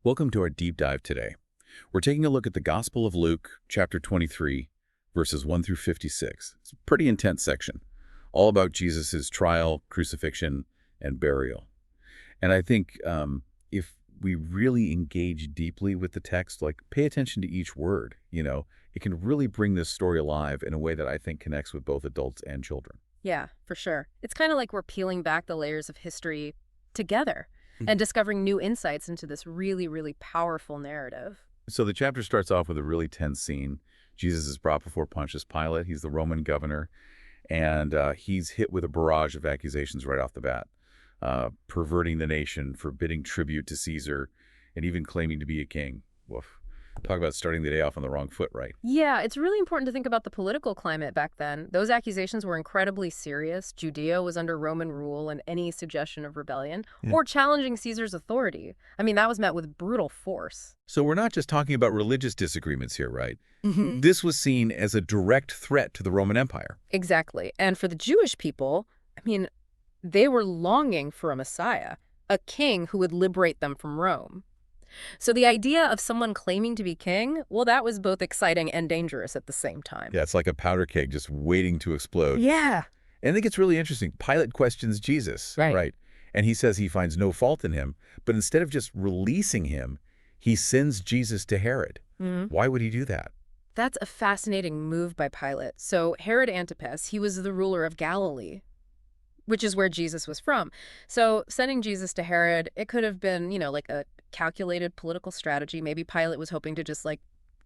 Welcome to our deep dive today. We're taking a look at the Gospel of Luke, chapter 23, verses 1 through 56. It's a pretty intense section, all about Jesus' trial, crucifixion, and burial. And I think if we really engage deeply with the text, like pay attention to each word, it can really bring this story alive in a way that I think connects with both adults and children. Yeah, for sure. It's kind of like we're peeling back the layers of history together and discovering new insights into this really, really powerful narrative. So the chapter starts off with a really tense scene. Jesus is brought before Pontius Pilate. He's the Roman governor, and he's hit with a barrage of accusations right off the bat. Perverting the nation, forbidding tribute to Caesar, and even claiming to be a king. Woof. Talk about starting the day off on the wrong foot, right? Yeah, it's really important to think about the political climate back then. Those accusations were incredibly serious. Judea was under Roman rule, and any suggestion of rebellion or challenging Caesar's authority, that was met with brutal force. So we're not just talking about religious disagreements here, right? This was seen as a direct threat to the Roman Empire. Exactly. And for the Jewish people, they were longing for a Messiah, a king who would liberate them from Rome. So the idea of someone claiming to be king, well, that was both exciting and dangerous at the same time. Yeah, it's like a powder keg just waiting to explode. Yeah. And I think it's really interesting. Pilate questions Jesus, right? And he says he finds no fault in him, but instead of just releasing him, he sends Jesus to Herod. Why would he do that? That's a fascinating move by Pilate. So Herod Antipas, he was the ruler of Galilee, which is where Jesus was from. So sending Jesus to Herod, it could have been, like a calculated political strategy. Maybe Pilate was hoping to just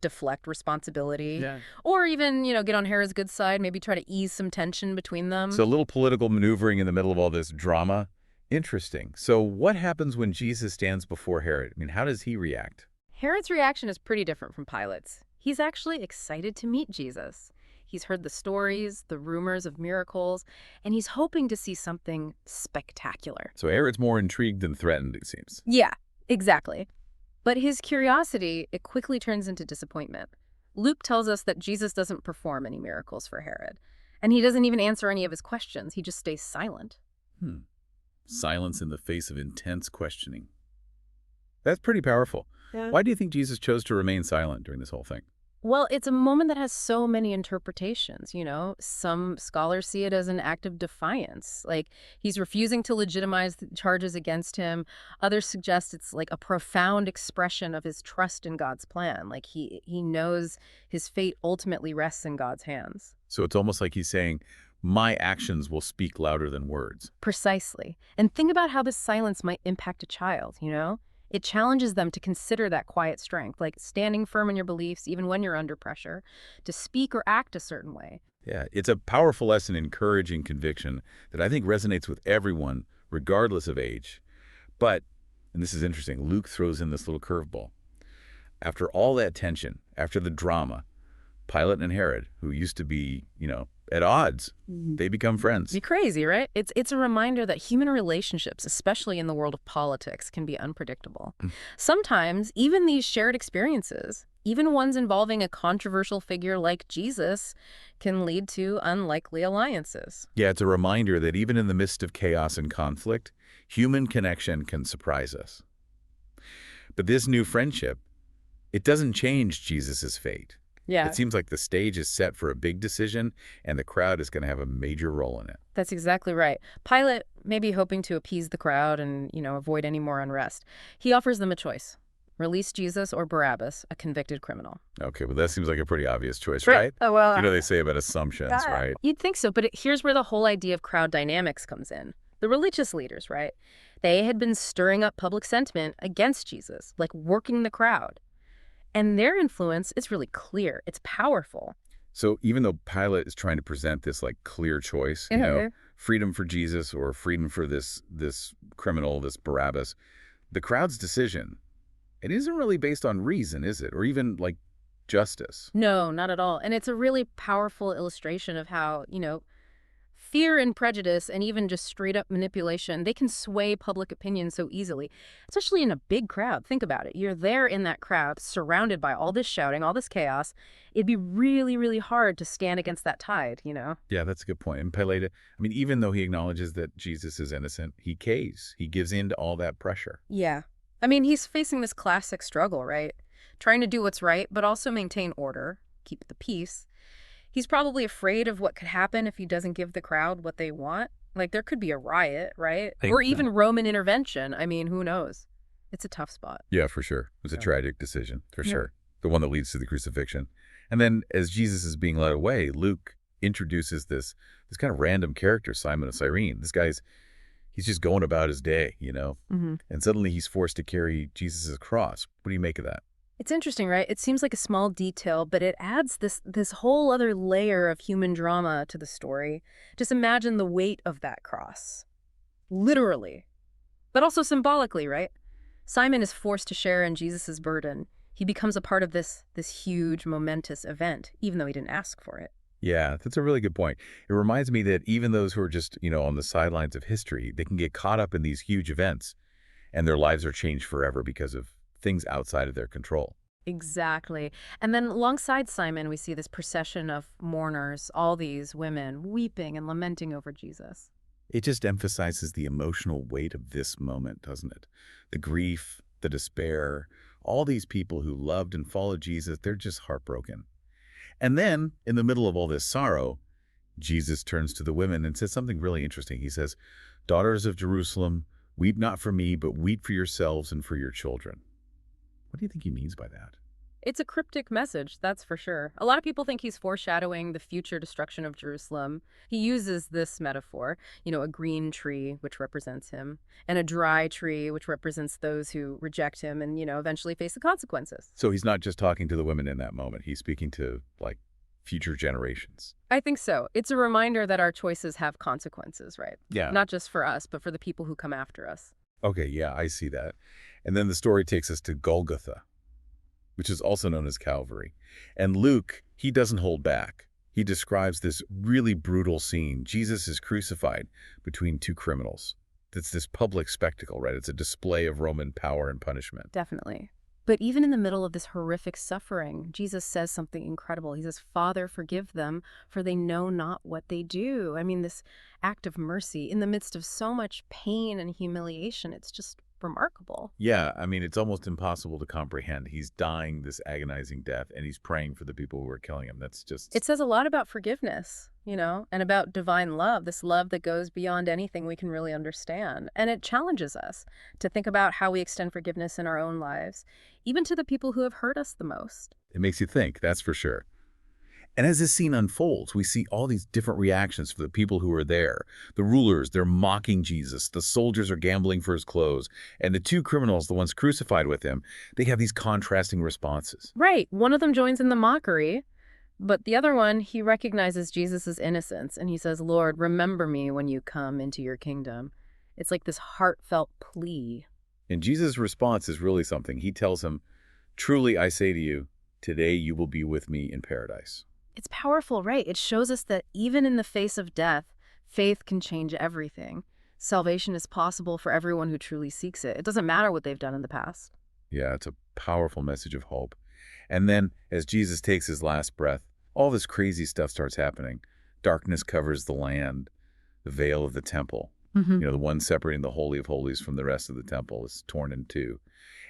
deflect responsibility. Yeah. Or even, get on Herod's good side, maybe try to ease some tension between them. So a little political maneuvering in the middle of all this drama. Interesting. So what happens when Jesus stands before Herod? How does he react? Herod's reaction is pretty different from Pilate's. He's actually excited to meet Jesus. He's heard the stories, the rumors of miracles, and he's hoping to see something spectacular. So Herod's more intrigued than threatened, it seems. Yeah, exactly. But his curiosity, it quickly turns into disappointment. Luke tells us that Jesus doesn't perform any miracles for Herod, and he doesn't even answer any of his questions. He just stays silent. Silence in the face of intense questioning. That's pretty powerful. Yeah. Why do you think Jesus chose to remain silent during this whole thing? Well, it's a moment that has so many interpretations, Some scholars see it as an act of defiance, like he's refusing to legitimize the charges against him. Others suggest it's like a profound expression of his trust in God's plan, like he knows his fate ultimately rests in God's hands. So it's almost like he's saying, my actions will speak louder than words. Precisely. And think about how this silence might impact a child, It challenges them to consider that quiet strength, like standing firm in your beliefs even when you're under pressure, to speak or act a certain way. Yeah, it's a powerful lesson in courage and conviction that I think resonates with everyone, regardless of age. But, and this is interesting, Luke throws in this little curveball. After all that tension, after the drama, Pilate and Herod, who used to be, at odds, they become friends. Be crazy, right? It's a reminder that human relationships, especially in the world of politics, can be unpredictable. Sometimes, even these shared experiences, even ones involving a controversial figure like Jesus, can lead to unlikely alliances. Yeah, it's a reminder that even in the midst of chaos and conflict, human connection can surprise us. But this new friendship, it doesn't change Jesus's fate. Yeah. It seems like the stage is set for a big decision, and the crowd is going to have a major role in it. That's exactly right. Pilate may be hoping to appease the crowd and, avoid any more unrest. He offers them a choice. Release Jesus or Barabbas, a convicted criminal. Okay, well, that seems like a pretty obvious choice, right? Oh, well, They say about assumptions, right? You'd think so, but here's where the whole idea of crowd dynamics comes in. The religious leaders, right? They had been stirring up public sentiment against Jesus, like working the crowd. And their influence is really clear. It's powerful. So even though Pilate is trying to present this clear choice, freedom for Jesus or freedom for this criminal, this Barabbas, the crowd's decision, it isn't really based on reason, is it? Or even justice. No, not at all. And it's a really powerful illustration of how, fear and prejudice and even just straight up manipulation, they can sway public opinion so easily, especially in a big crowd. Think about it. You're there in that crowd, surrounded by all this shouting, all this chaos. It'd be really, really hard to stand against that tide, Yeah, that's a good point. And Pilate, even though he acknowledges that Jesus is innocent, he caves. He gives in to all that pressure. Yeah. I mean, he's facing this classic struggle, right? Trying to do what's right, but also maintain order, keep the peace. He's probably afraid of what could happen if he doesn't give the crowd what they want. Like, there could be a riot, right? Think Or so. even Roman intervention. I mean, who knows? It's a tough spot. Yeah, for sure. It was a Yeah. tragic decision, for Yeah. sure. The one that leads to the crucifixion. And then as Jesus is being led away, Luke introduces this kind of random character, Simon of Cyrene. He's just going about his day, you know? Hmm. And suddenly he's forced to carry Jesus' cross. What do you make of that? It's interesting, right? It seems like a small detail, but it adds this whole other layer of human drama to the story. Just imagine the weight of that cross. Literally, but also symbolically, right? Simon is forced to share in Jesus' burden. He becomes a part of this huge, momentous event, even though he didn't ask for it. Yeah, that's a really good point. It reminds me that even those who are just, on the sidelines of history, they can get caught up in these huge events and their lives are changed forever because of things outside of their control. Exactly. And then alongside Simon, we see this procession of mourners, all these women weeping and lamenting over Jesus. It just emphasizes the emotional weight of this moment, doesn't it? The grief, the despair, all these people who loved and followed Jesus, they're just heartbroken. And then, in the middle of all this sorrow, Jesus turns to the women and says something really interesting. He says, "Daughters of Jerusalem, weep not for me, but weep for yourselves and for your children." What do you think he means by that? It's a cryptic message, that's for sure. A lot of people think he's foreshadowing the future destruction of Jerusalem. He uses this metaphor, a green tree, which represents him, and a dry tree, which represents those who reject him and, eventually face the consequences. So he's not just talking to the women in that moment. He's speaking to, like, future generations. I think so. It's a reminder that our choices have consequences, right? Yeah. Not just for us, but for the people who come after us. Okay, yeah, I see that. And then the story takes us to Golgotha, which is also known as Calvary. And Luke, he doesn't hold back. He describes this really brutal scene. Jesus is crucified between two criminals. It's this public spectacle, right? It's a display of Roman power and punishment. Definitely. But even in the middle of this horrific suffering, Jesus says something incredible. He says, "Father, forgive them, for they know not what they do." I mean, this act of mercy in the midst of so much pain and humiliation, it's just remarkable. Yeah, I mean, it's almost impossible to comprehend. He's dying this agonizing death, and he's praying for the people who are killing him. That's just... It says a lot about forgiveness, and about divine love, this love that goes beyond anything we can really understand. And it challenges us to think about how we extend forgiveness in our own lives, even to the people who have hurt us the most. It makes you think, that's for sure. And as this scene unfolds, we see all these different reactions for the people who are there. The rulers, they're mocking Jesus. The soldiers are gambling for his clothes. And the two criminals, the ones crucified with him, they have these contrasting responses. Right. One of them joins in the mockery, but the other one, he recognizes Jesus' innocence and he says, "Lord, remember me when you come into your kingdom." It's like this heartfelt plea. And Jesus' response is really something. He tells him, "Truly I say to you, today you will be with me in paradise." It's powerful, right? It shows us that even in the face of death, faith can change everything. Salvation is possible for everyone who truly seeks it. It doesn't matter what they've done in the past. Yeah, it's a powerful message of hope. And then, as Jesus takes his last breath, all this crazy stuff starts happening. Darkness covers the land, the veil of the temple. The one separating the Holy of Holies from the rest of the temple is torn in two.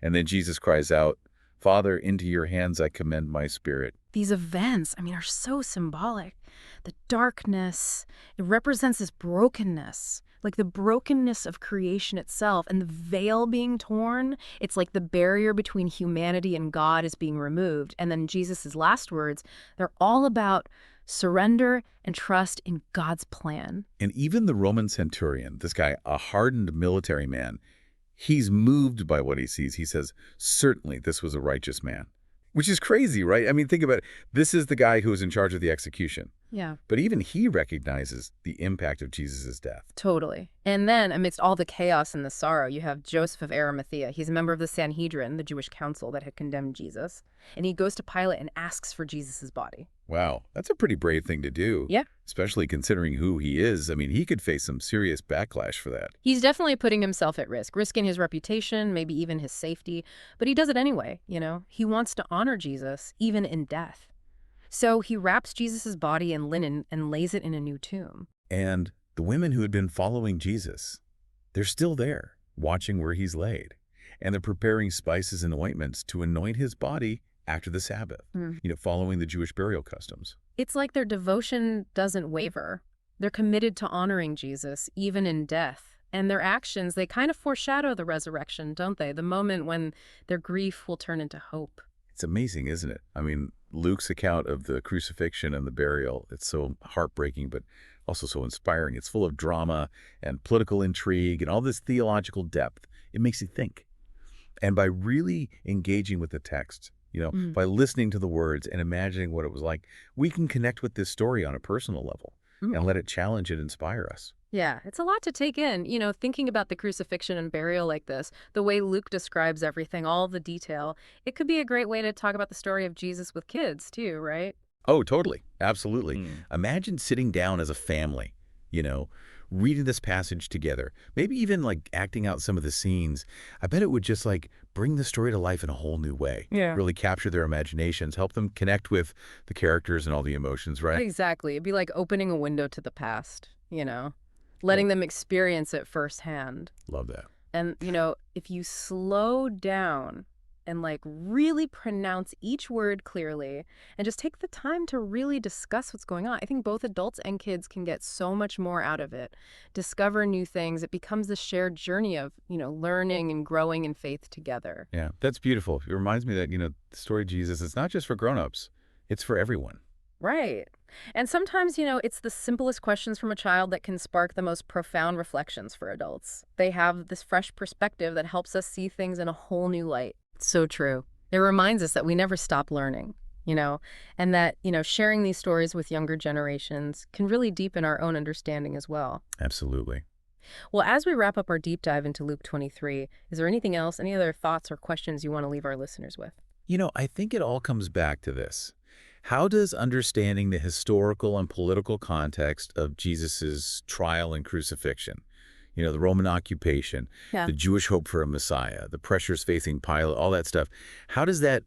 And then Jesus cries out, "Father, into your hands I commend my spirit." These events, are so symbolic. The darkness, it represents this brokenness, like the brokenness of creation itself, and the veil being torn. It's like the barrier between humanity and God is being removed. And then Jesus' last words, they're all about surrender and trust in God's plan. And even the Roman centurion, this guy, a hardened military man, he's moved by what he sees. He says, "Certainly this was a righteous man." Which is crazy, right? I mean, think about it. This is the guy who was in charge of the execution. Yeah. But even he recognizes the impact of Jesus' death. Totally. And then, amidst all the chaos and the sorrow, you have Joseph of Arimathea. He's a member of the Sanhedrin, the Jewish council that had condemned Jesus. And he goes to Pilate and asks for Jesus' body. Wow, that's a pretty brave thing to do. Yeah. Especially considering who he is. I mean, he could face some serious backlash for that. He's definitely putting himself at risk, risking his reputation, maybe even his safety. But he does it anyway, He wants to honor Jesus, even in death. So he wraps Jesus' body in linen and lays it in a new tomb. And the women who had been following Jesus, they're still there, watching where he's laid. And they're preparing spices and ointments to anoint his body after the Sabbath, Mm. following the Jewish burial customs. It's like their devotion doesn't waver. They're committed to honoring Jesus, even in death. And their actions, they kind of foreshadow the resurrection, don't they? The moment when their grief will turn into hope. It's amazing, isn't it? I mean, Luke's account of the crucifixion and the burial, it's so heartbreaking, but also so inspiring. It's full of drama and political intrigue and all this theological depth. It makes you think. And by really engaging with the text, Mm. by listening to the words and imagining what it was like, we can connect with this story on a personal level and let it challenge and inspire us. Yeah, it's a lot to take in. Thinking about the crucifixion and burial like this, the way Luke describes everything, all the detail, it could be a great way to talk about the story of Jesus with kids, too, right? Oh, totally. Absolutely. Mm. Imagine sitting down as a family, you know, reading this passage together, maybe even like acting out some of the scenes. I bet it would just like bring the story to life in a whole new way. Yeah. Really capture their imaginations, help them connect with the characters and all the emotions, right? Exactly. It'd be like opening a window to the past, letting them experience it firsthand. Love that. And, if you slow down and like really pronounce each word clearly and just take the time to really discuss what's going on, I think both adults and kids can get so much more out of it, discover new things. It becomes a shared journey of, learning and growing in faith together. Yeah, that's beautiful. It reminds me that, the story of Jesus is not just for grown-ups. It's for everyone. Right. And sometimes, it's the simplest questions from a child that can spark the most profound reflections for adults. They have this fresh perspective that helps us see things in a whole new light. So true. It reminds us that we never stop learning, and that, sharing these stories with younger generations can really deepen our own understanding as well. Absolutely. Well, as we wrap up our deep dive into Luke 23, is there anything else, any other thoughts or questions you want to leave our listeners with? I think it all comes back to this. How does understanding the historical and political context of Jesus's trial and crucifixion, the Roman occupation, Yeah. the Jewish hope for a Messiah, the pressures facing Pilate, all that stuff, how does that,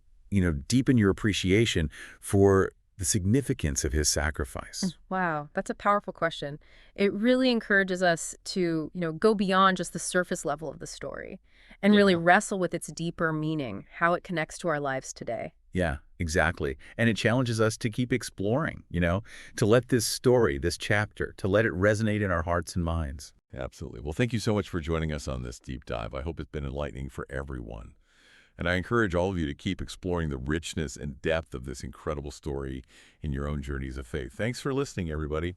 deepen your appreciation for the significance of his sacrifice? Wow, that's a powerful question. It really encourages us to, go beyond just the surface level of the story and really Yeah. wrestle with its deeper meaning, how it connects to our lives today. Yeah, exactly. And it challenges us to keep exploring, to let this story, this chapter, to let it resonate in our hearts and minds. Absolutely. Well, thank you so much for joining us on this deep dive. I hope it's been enlightening for everyone. And I encourage all of you to keep exploring the richness and depth of this incredible story in your own journeys of faith. Thanks for listening, everybody.